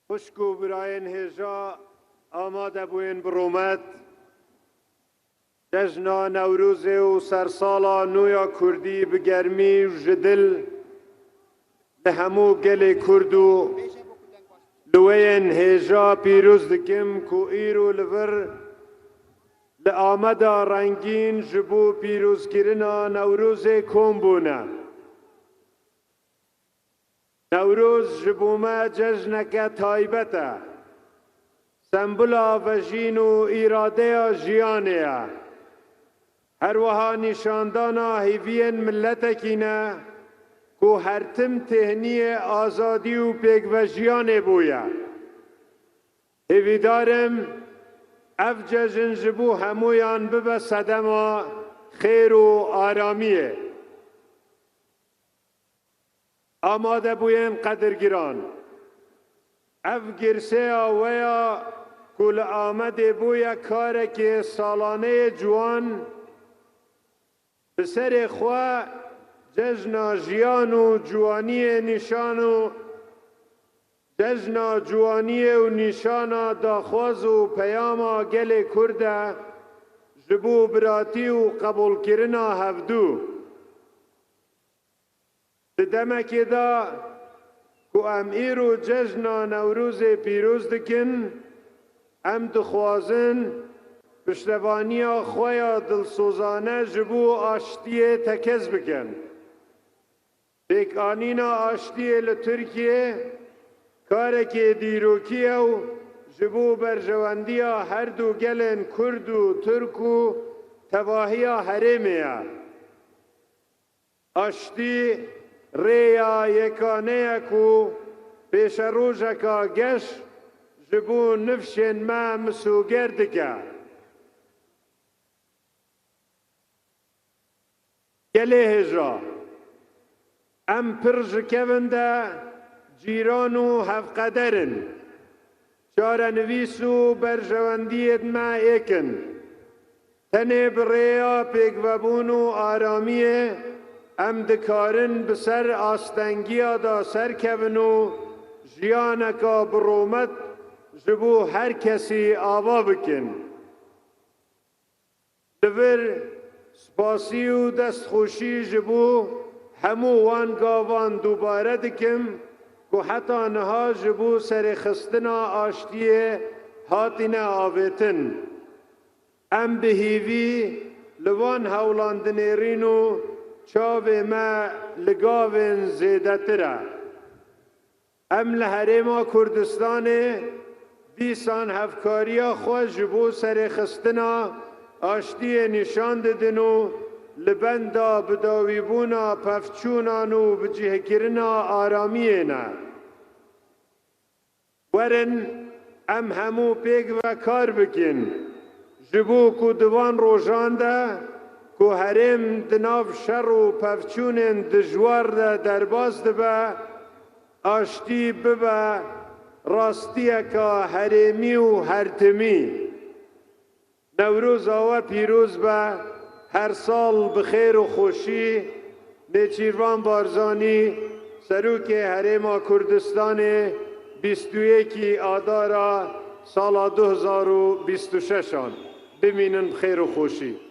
خوشکو براین هجا آماده بوین برومت جشنا نوروز و سرسالا نویا کردی بگرمی و جدل به همو گل کردو لوین هجا پیروز دکم کو ایرو لور لآمده رنگین جبو پیروز کرنا نوروز کمبونه نوروز جبومه جشنک تایبته سمبولا و جین و ایراده جیانه هر وها نشاندانا هیوین ملتکینه کو هرتم تهنی آزادی و پیگ و جیانه بویا هیویدارم اف جشن جبو همویان ببه صدما خیر و آرامیه آماده بوین قدرگیران اف گرسه آویا کل آمده بویا کاره که سالانه جوان بسر خواه جشن جیان و جوانی نشانو جشن جوانی و نشانا داخواز و پیاما گل کرده جبو براتی و قبول کرنا هفدو دمکی دا کو ام ایرو جشن نوروز پیروز دکن ام دخوازن پشتوانی خویا دلسوزانه جبو آشتی تکز بکن پیک آنینا آشتی لترکیه کاره که دیروکیه و جبو برجواندی هر دو گلن کرد و ترک و تواهی حریمه آشتی ریا یکانه کو پیش روژکا گش جبو نفشن ما مسوگرد که گله هجا ام پرج کونده جیرانو هفقدرن چاره نویسو برجواندیت ما ایکن تنه بریا پیگوبونو آرامیه ام دکارن بسر آستنگیا دا سر کونو جیانکا برومت جبو هر کسی آوا بکن دور سپاسی و دستخوشی جبو همو وان گاوان دوباره دکم که حتی نها جبو سر خستنا آشتیه هاتین آویتن ام بهیوی لوان هولاندنیرینو چاوه ما لگاوین زیده تره ام لحرما کردستان دیسان هفکاریا خواه جبو سر خستنا آشتی نشان ددنو لبندا بداویبونا پفچونانو بجه کرنا آرامینا ورن ام همو پیگ و کار بکن جبو کو دوان روژانده کو هرم دناف شر و پفچونن دجوار ده درباز دبه آشتی ببه راستیه که هرمی و هرتمی نوروز آوه پیروز به هر سال بخیر و خوشی نیچیروان بارزانی سروک هرما کردستان 21 آذر سال 2026 بمینن بخیر و خوشی